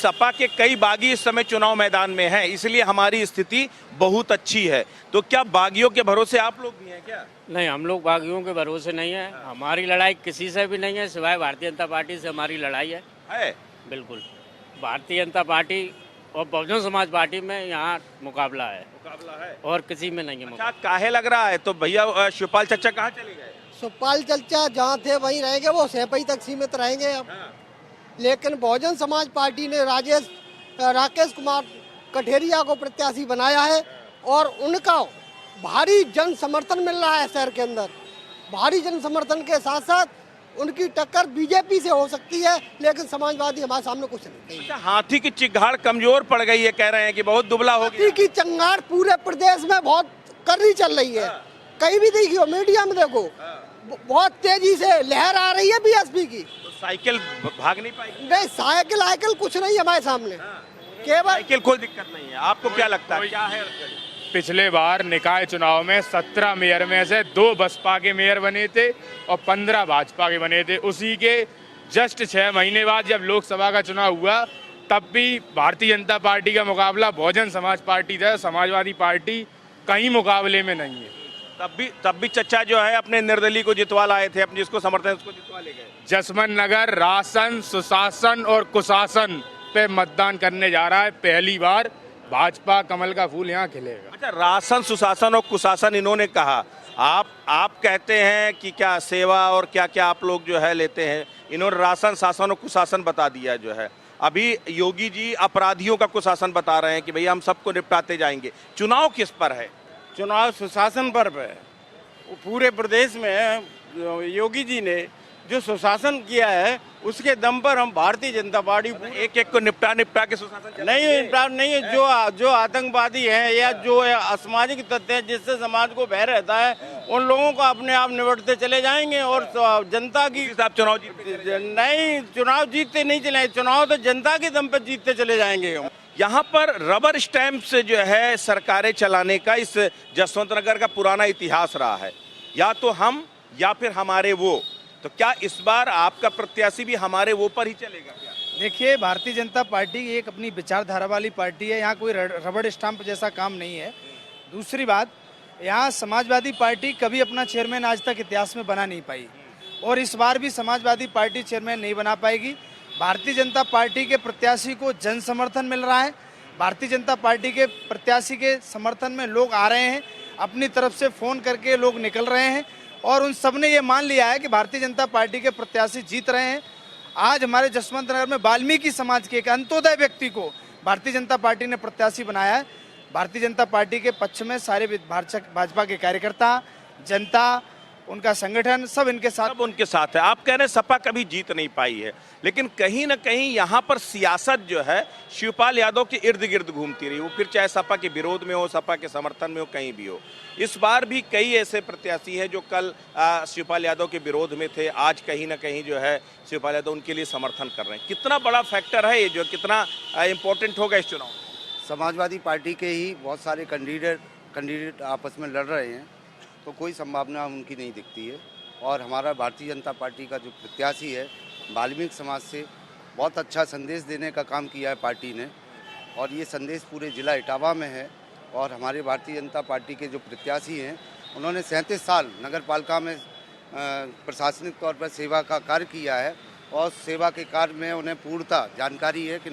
सपा के कई बागी इस समय चुनाव मैदान में हैं, इसलिए हमारी स्थिति बहुत अच्छी है। तो क्या बागियों के भरोसे आप लोग भी हैं क्या? नहीं, हम लोग बागियों के भरोसे नहीं है। हमारी लड़ाई किसी से भी नहीं है, सिवाय भारतीय जनता पार्टी से हमारी लड़ाई है। बिल्कुल, भारतीय जनता पार्टी और बहुजन समाज पार्टी में यहाँ मुकाबला है और किसी में नहीं है अच्छा, काहे लग रहा है? तो भैया शिवपाल चच्चा कहाँ चले गए? सुखपाल चच्चा जहाँ थे वहीं रहेंगे, वो सेपई तक सीमित रहेंगे अब। लेकिन बहुजन समाज पार्टी ने राकेश कुमार कठेरिया को प्रत्याशी बनाया है और उनका भारी जन समर्थन मिल रहा है शहर के अंदर। भारी जन समर्थन के साथ साथ उनकी टक्कर बीजेपी से हो सकती है, लेकिन समाजवादी हमारे सामने कुछ नहीं। अच्छा, हाथी की चिंगाड़ कमजोर पड़ गई है, कह रहे हैं कि बहुत दुबला हो गया। हाथी की चिंगाड़ पूरे प्रदेश में बहुत करनी चल रही है। कहीं भी देखियो, मीडिया में देखो, बहुत तेजी से लहर आ रही है बीएसपी की। तो साइकिल भाग नहीं पाएगी? नहीं, साइकिल कुछ नहीं हमारे सामने, केवल साइकिल कोई दिक्कत नहीं है। आपको क्या लगता है, क्या है? पिछले बार निकाय चुनाव में 17 मेयर में से 2 बसपा के मेयर बने थे और 15 भाजपा के बने थे। उसी के जस्ट 6 महीने बाद जब लोकसभा का चुनाव हुआ, तब भी भारतीय जनता पार्टी का मुकाबला बहुजन समाज पार्टी था। समाजवादी पार्टी कहीं मुकाबले में नहीं है। तब भी चच्चा जो है अपने निर्दलीय को जितवा लाए थे, अपने जिसको समर्थन उसको जितवा ले गए। जसवंत नगर राशन, सुशासन और कुशासन पे मतदान करने जा रहा है। पहली बार भाजपा कमल का फूल यहाँ खिलेगा। अच्छा, राशन, सुशासन और कुशासन इन्होंने कहा। आप कहते हैं कि क्या सेवा और क्या क्या आप लोग जो है लेते हैं। इन्होंने राशन, शासन और कुशासन बता दिया जो है। अभी योगी जी अपराधियों का कुशासन बता रहे हैं कि भैया हम सबको निपटाते जाएंगे। चुनाव किस पर है? चुनाव सुशासन पर है। पूरे प्रदेश में योगी जी ने जो सुशासन किया है, उसके दम पर हम भारतीय जनता पार्टी एक को निपटा के सुशासन नहीं है। जो आतंकवादी हैं या जो असामाजिक तत्व हैं जिससे समाज को भय रहता है, उन लोगों को अपने आप निपटते चले जाएंगे और जनता की चुनाव जीतते नहीं चले। चुनाव तो जनता के दम पर जीतते चले जाएंगे हम। यहाँ पर रबर स्टैंप से जो है सरकारें चलाने का इस जसवंत नगर का पुराना इतिहास रहा है। या तो हम या फिर हमारे वो। तो क्या इस बार आपका प्रत्याशी भी हमारे वो पर ही चलेगा क्या? देखिए, भारतीय जनता पार्टी एक अपनी विचारधारा वाली पार्टी है। यहाँ कोई रबड़ स्टाम्प जैसा काम नहीं है। दूसरी बात, यहाँ समाजवादी पार्टी कभी अपना चेयरमैन आज तक इतिहास में बना नहीं पाई और इस बार भी समाजवादी पार्टी चेयरमैन नहीं बना पाएगी। भारतीय जनता पार्टी के प्रत्याशी को जन समर्थन मिल रहा है। भारतीय जनता पार्टी के प्रत्याशी के समर्थन में लोग आ रहे हैं, अपनी तरफ से फ़ोन करके लोग निकल रहे हैं और उन सब ने ये मान लिया है कि भारतीय जनता पार्टी के प्रत्याशी जीत रहे हैं। आज हमारे जसवंत नगर में वाल्मीकि समाज के एक अंत्योदय व्यक्ति को भारतीय जनता पार्टी ने प्रत्याशी बनाया है। भारतीय जनता पार्टी के पक्ष में सारे भाजपा के कार्यकर्ता, जनता, उनका संगठन सब उनके साथ है। आप कह रहे हैं सपा कभी जीत नहीं पाई है, लेकिन कहीं ना कहीं यहाँ पर सियासत जो है शिवपाल यादव के इर्द गिर्द घूमती रही। वो फिर चाहे सपा के विरोध में हो, सपा के समर्थन में हो, कहीं भी हो। इस बार भी कई ऐसे प्रत्याशी हैं जो कल शिवपाल यादव के विरोध में थे, आज कहीं ना कहीं जो है शिवपाल यादव उनके लिए समर्थन कर रहे हैं। कितना बड़ा फैक्टर है ये, जो कितना इम्पोर्टेंट होगा इस चुनाव? समाजवादी पार्टी के ही बहुत सारे कैंडिडेट आपस में लड़ रहे हैं, तो कोई संभावना उनकी नहीं दिखती है। और हमारा भारतीय जनता पार्टी का जो प्रत्याशी है, वाल्मीकि समाज से बहुत अच्छा संदेश देने का काम किया है पार्टी ने और ये संदेश पूरे जिला इटावा में है। और हमारे भारतीय जनता पार्टी के जो प्रत्याशी हैं, उन्होंने 37 साल नगर पालिका में प्रशासनिक तौर पर सेवा का कार्य किया है और सेवा के कार्य में उन्हें पूर्णतः जानकारी है कि